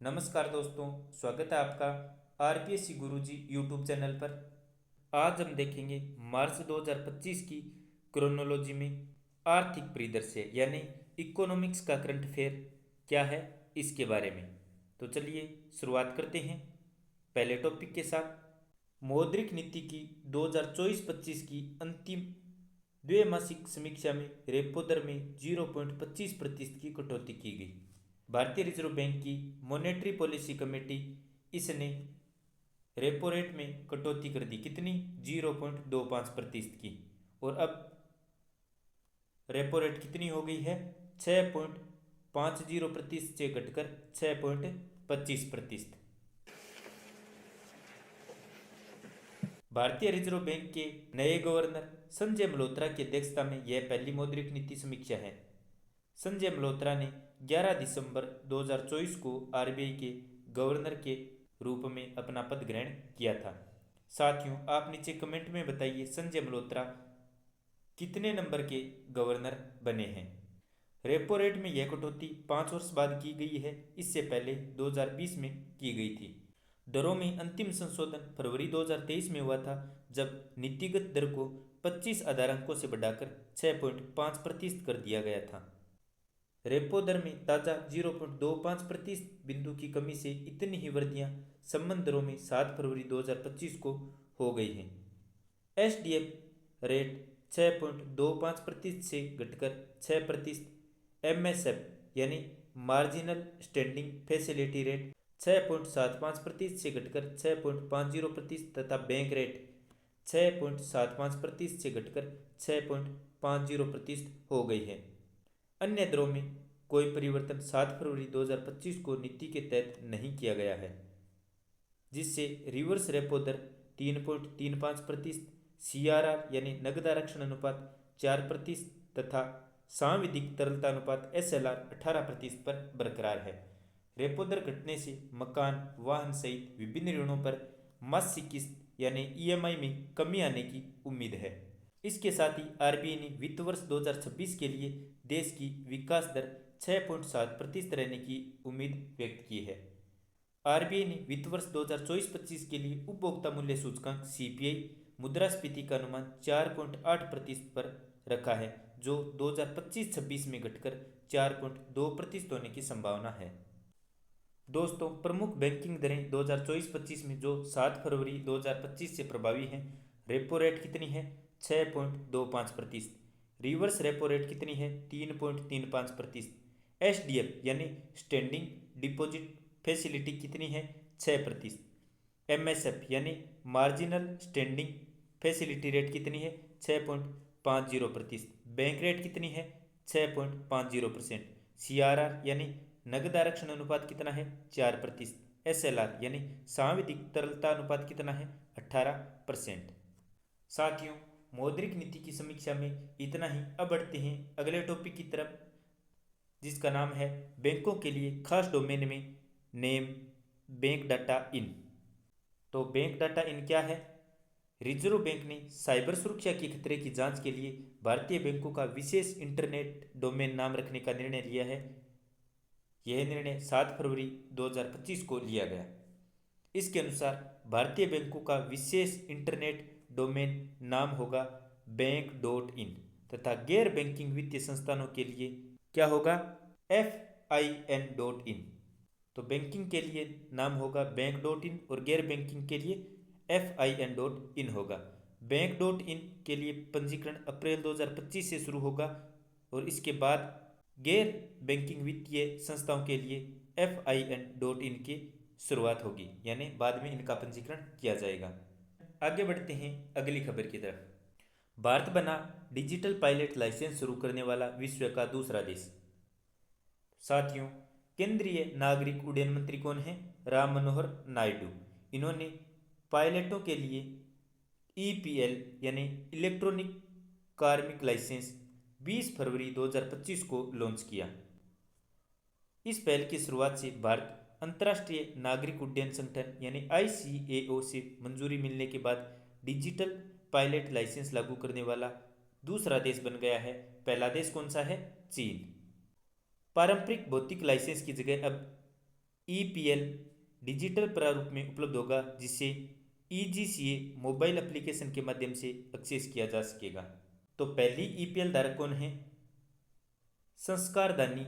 नमस्कार दोस्तों, स्वागत है आपका आरपीएससी गुरुजी यूट्यूब चैनल पर। आज हम देखेंगे मार्च 2025 की क्रोनोलॉजी में आर्थिक परिदृश्य यानी इकोनॉमिक्स का करंट अफेयर क्या है इसके बारे में। तो चलिए शुरुआत करते हैं पहले टॉपिक के साथ। मौद्रिक नीति की 2024-25 की अंतिम द्वैमासिक समीक्षा में रेपो दर में 0.25% की कटौती की गई। भारतीय रिजर्व बैंक की मॉनेटरी पॉलिसी कमेटी इसने रेपो रेट में कटौती कर दी। कितनी? 0.25% की। और अब रेपो रेट कितनी हो गई है? 6.50% से घटकर 6.25%। भारतीय रिजर्व बैंक के नए गवर्नर संजय मल्होत्रा की अध्यक्षता में यह पहली मौद्रिक नीति समीक्षा है। संजय मल्होत्रा ने 11 दिसंबर 2024 को आरबीआई के गवर्नर के रूप में अपना पद ग्रहण किया था। साथियों, आप नीचे कमेंट में बताइए संजय मल्होत्रा कितने नंबर के गवर्नर बने हैं। रेपो रेट में यह कटौती 5 वर्ष बाद की गई है। इससे पहले 2020 में की गई थी। दरों में अंतिम संशोधन फरवरी 2023 में हुआ था, जब नीतिगत दर को 25 आधार अंकों से बढ़ाकर 6.5% कर दिया गया था। रेपो दर में ताज़ा 0.25% बिंदु की कमी से इतनी ही वृद्धियां संबंध दरों में 7 फरवरी 2025 को हो गई हैं। एसडीएफ रेट 6.25% से घटकर 6%। एमएसएफ यानी मार्जिनल स्टैंडिंग फैसिलिटी रेट 6.75% से घटकर 6.50% तथा बैंक रेट 6.75% से घटकर 6.50% हो गई है। अन्य दरों में कोई परिवर्तन 7 फरवरी 2025 को नीति के तहत नहीं किया गया है, जिससे रिवर्स रेपो दर 3.35%, सीआरआर यानी नगद आरक्षण अनुपात 4% तथा सांविधिक तरलता अनुपात एसएलआर 18% पर बरकरार है। रेपो दर घटने से मकान, वाहन सहित विभिन्न ऋणों पर मासिक किस्त यानी ईएमआई में कमी आने की उम्मीद है। इसके साथ ही आरबीआई ने वित्त वर्ष 2026 के लिए देश की विकास दर 6.7% रहने की उम्मीद व्यक्त की है। आरबीआई ने वित्त वर्ष 2024-25 के लिए उपभोक्ता मूल्य सूचकांक सीपीआई मुद्रास्फीति का अनुमान 4.8% पर रखा है, जो 2025-26 में घटकर 4.2% होने की संभावना है। दोस्तों, प्रमुख बैंकिंग दरें 2024-25 में जो 7 फरवरी 2025 से प्रभावी हैं। रेपो रेट कितनी है? 6.25%। रिवर्स रेपो रेट कितनी है? 3.35%। एसडीएफ यानी स्टैंडिंग डिपॉजिट फैसिलिटी कितनी है? 6%। एमएसएफ यानी मार्जिनल स्टैंडिंग फैसिलिटी रेट कितनी है? 6.50%। बैंक रेट कितनी है? 6.50%। सीआरआर यानी नगद आरक्षण अनुपात कितना है? 4%। एसएलआर यानी सांविधिक तरलता अनुपात कितना है? 18%। साथियों, मौद्रिक नीति की समीक्षा में इतना ही। अब बढ़ते हैं अगले टॉपिक की तरफ, जिसका नाम है बैंकों के लिए खास डोमेन में नेम बैंक डाटा इन। तो बैंक डाटा इन क्या है? रिजर्व बैंक ने साइबर सुरक्षा के खतरे की जांच के लिए भारतीय बैंकों का विशेष इंटरनेट डोमेन नाम रखने का निर्णय लिया है। यह निर्णय 7 फरवरी 2025 को लिया गया। इसके अनुसार भारतीय बैंकों का विशेष इंटरनेट डोमेन नाम होगा बैंक.इन तथा गैर बैंकिंग वित्तीय संस्थानों के लिए क्या होगा? FIN.in। तो बैंकिंग के लिए नाम होगा बैंक.इन और गैर बैंकिंग के लिए FIN.in होगा। बैंक.इन के लिए पंजीकरण अप्रैल 2025 से शुरू होगा और इसके बाद गैर बैंकिंग वित्तीय संस्थाओं के लिए FIN.in की शुरुआत होगी, यानी बाद में इनका पंजीकरण किया जाएगा। आगे बढ़ते हैं अगली खबर की तरफ। भारत बना डिजिटल पायलट लाइसेंस शुरू करने वाला विश्व का दूसरा देश। साथियों, केंद्रीय नागरिक उड्डयन मंत्री कौन है? राम मनोहर नायडू। इन्होंने पायलटों के लिए EPL यानी इलेक्ट्रॉनिक कार्मिक लाइसेंस 20 फरवरी 2025 को लॉन्च किया। इस पहल की शुरुआत से भारत अंतर्राष्ट्रीय नागरिक उड्डयन संगठन यानी ICAO से मंजूरी मिलने के बाद डिजिटल पायलट लाइसेंस लागू करने वाला दूसरा देश बन गया है। पहला देश कौन सा है? चीन। पारंपरिक भौतिक लाइसेंस की जगह अब EPL डिजिटल प्रारूप में उपलब्ध होगा, जिसे EGCA मोबाइल एप्लीकेशन के माध्यम से एक्सेस किया जा सकेगा। तो पहली EPL धारक कौन है? संस्कारदानी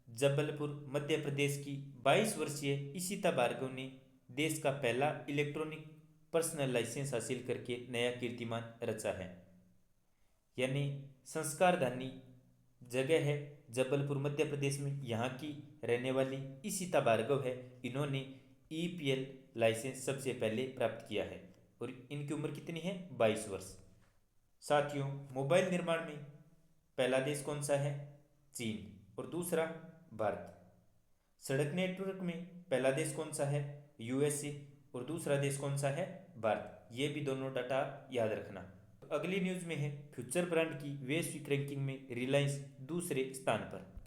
जबलपुर मध्य प्रदेश की 22 वर्षीय इशिता भार्गव ने देश का पहला इलेक्ट्रॉनिक पर्सनल लाइसेंस हासिल करके नया कीर्तिमान रचा है। यानी संस्कारदानी जगह है जबलपुर मध्य प्रदेश में, यहाँ की रहने वाली इशिता भार्गव है। इन्होंने EPL लाइसेंस सबसे पहले प्राप्त किया है और इनकी उम्र कितनी है? 22 वर्ष। साथियों, मोबाइल निर्माण में पहला देश कौन सा है? चीन और दूसरा भारत। सड़क नेटवर्क में पहला देश कौन सा है? USA और दूसरा देश कौन सा है? भारत। ये भी दोनों डाटा याद रखना। अगली न्यूज में है फ्यूचर ब्रांड की वैश्विक रैंकिंग में रिलायंस दूसरे स्थान पर।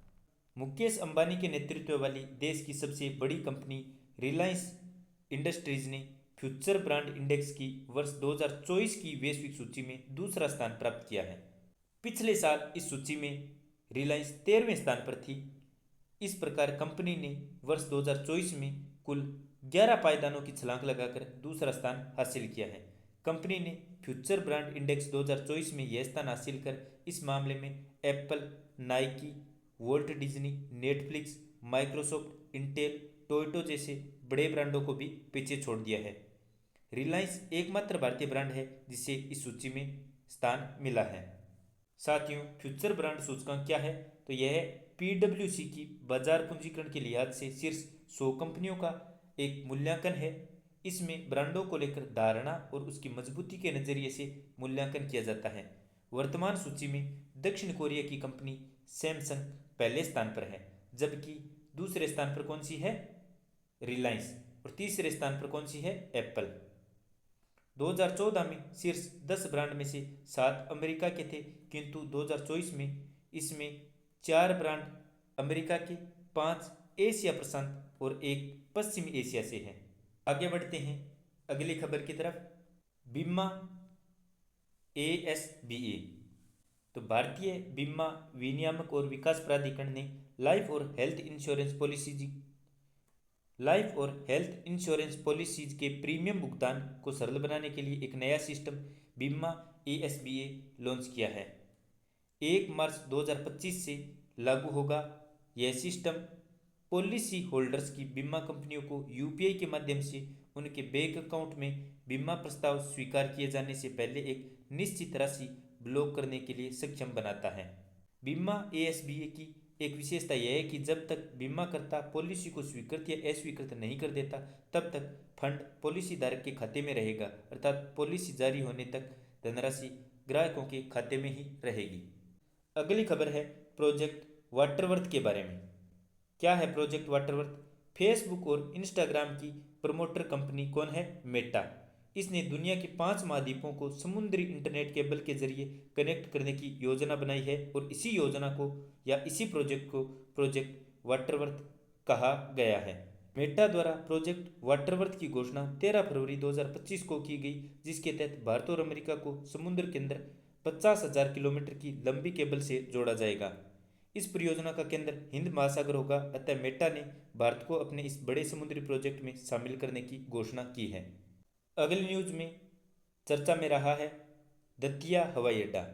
मुकेश अंबानी के नेतृत्व वाली देश की सबसे बड़ी कंपनी रिलायंस इंडस्ट्रीज ने फ्यूचर ब्रांड इंडेक्स की वर्ष 2024 की वैश्विक सूची में दूसरा स्थान प्राप्त किया है। पिछले साल इस सूची में रिलायंस 13वें स्थान पर थी। इस प्रकार कंपनी ने वर्ष 2024 में कुल 11 पायदानों की छलांग लगाकर दूसरा स्थान हासिल किया है। कंपनी ने फ्यूचर ब्रांड इंडेक्स 2024 में यह स्थान हासिल कर इस मामले में Apple, Nike, Walt Disney, Netflix, Microsoft, Intel, Toyota जैसे बड़े ब्रांडों को भी पीछे छोड़ दिया है। रिलायंस एकमात्र भारतीय ब्रांड है जिसे इस सूची में स्थान मिला है। साथियों, फ्यूचर ब्रांड सूचकांक क्या है? तो यह है PwC की बाजार पूंजीकरण के लिहाज से शीर्ष 100 कंपनियों का एक मूल्यांकन है। इसमें ब्रांडों को लेकर धारणा और उसकी मजबूती के नजरिए से मूल्यांकन किया जाता है। वर्तमान सूची में दक्षिण कोरिया की कंपनी सैमसंग पहले स्थान पर है, जबकि दूसरे स्थान पर कौन सी है? रिलायंस और तीसरे स्थान पर कौन सी है? एप्पल। 2014 में शीर्ष 10 ब्रांड में से 7 अमेरिका के थे, किंतु 2024 में इसमें 4 ब्रांड अमेरिका के, 5 एशिया प्रशांत और 1 पश्चिमी एशिया से है। आगे बढ़ते हैं अगली खबर की तरफ। बीमा ASBA, तो भारतीय बीमा विनियामक और विकास प्राधिकरण ने लाइफ और हेल्थ इंश्योरेंस पॉलिसीज के प्रीमियम भुगतान को सरल बनाने के लिए एक नया सिस्टम बीमा ASBA लॉन्च किया है। 1 मार्च 2025 से लागू होगा। यह सिस्टम पॉलिसी होल्डर्स की बीमा कंपनियों को UPI के माध्यम से उनके बैंक अकाउंट में बीमा प्रस्ताव स्वीकार किए जाने से पहले एक निश्चित राशि ब्लॉक करने के लिए सक्षम बनाता है। बीमा ASBA की एक विशेषता यह है कि जब तक बीमाकर्ता पॉलिसी को स्वीकृत या अस्वीकृत नहीं कर देता, तब तक फंड पॉलिसी धारक के खाते में रहेगा, अर्थात पॉलिसी जारी होने तक धनराशि ग्राहकों के खाते में ही रहेगी। अगली खबर है प्रोजेक्ट वाटरवर्थ के बारे में। क्या है प्रोजेक्ट वाटरवर्थ? फेसबुक और इंस्टाग्राम की प्रमोटर कंपनी कौन है? मेटा। इसने दुनिया के 5 महाद्वीपों को समुद्री इंटरनेट केबल के जरिए कनेक्ट करने की योजना बनाई है और इसी योजना को या इसी प्रोजेक्ट को प्रोजेक्ट वाटरवर्थ कहा गया है। मेटा द्वारा प्रोजेक्ट वाटरवर्थ की घोषणा 13 फरवरी 2025 को की गई, जिसके तहत भारत और अमेरिका को समुद्र के अंदर 50,000 किलोमीटर की लंबी केबल से जोड़ा जाएगा। इस परियोजना का केंद्र हिंद महासागर होगा, अतः मेटा ने भारत को अपने इस बड़े समुद्री प्रोजेक्ट में शामिल करने की घोषणा की है। अगली न्यूज में चर्चा में रहा है दतिया हवाई अड्डा।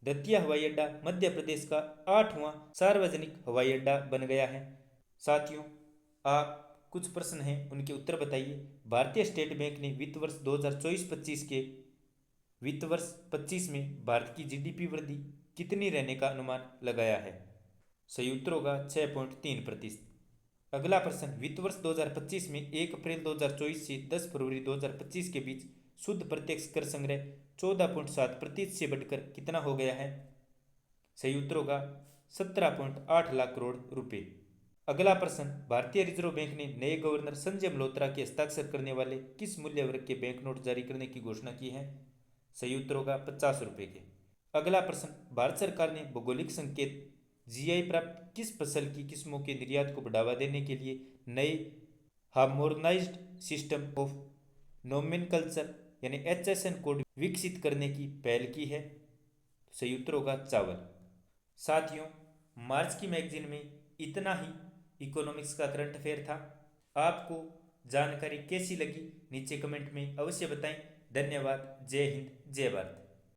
दतिया हवाई अड्डा मध्य प्रदेश का 8वां सार्वजनिक हवाई अड्डा बन गया है। साथियों, आप कुछ प्रश्न हैं उनके उत्तर बताइए। भारतीय स्टेट बैंक ने वित्त वर्ष 2024-25 में भारत की GDP वृद्धि कितनी रहने का अनुमान लगाया है? सही उत्तर होगा 6.3%। अगला प्रश्न, वित्त वर्ष 2025 में 1 अप्रैल 2024 से 10 फरवरी 2025 के बीच शुद्ध प्रत्यक्ष कर संग्रह 14.7% से बढ़कर कितना हो गया है? सही उत्तर होगा 17.8 लाख करोड़ रुपए। अगला प्रश्न, भारतीय रिजर्व बैंक ने नए गवर्नर संजय मल्होत्रा के हस्ताक्षर करने वाले किस मूल्य वर्ग के बैंक नोट जारी करने की घोषणा की है? सही उत्तर होगा 50 रुपए के। अगला प्रश्न, भारत सरकार ने भौगोलिक संकेत GI प्राप्त किस फसल की किस्मों के निर्यात को बढ़ावा देने के लिए नए हार्मोनाइज्ड सिस्टम ऑफ नोमेनकल्चर यानी HSN कोड विकसित करने की पहल की है? सही उत्तर होगा चावल। साथियों, मार्च की मैगजीन में इतना ही इकोनॉमिक्स का करंट अफेयर था। आपको जानकारी कैसी लगी नीचे कमेंट में अवश्य बताएं। धन्यवाद। जय हिंद, जय भारत।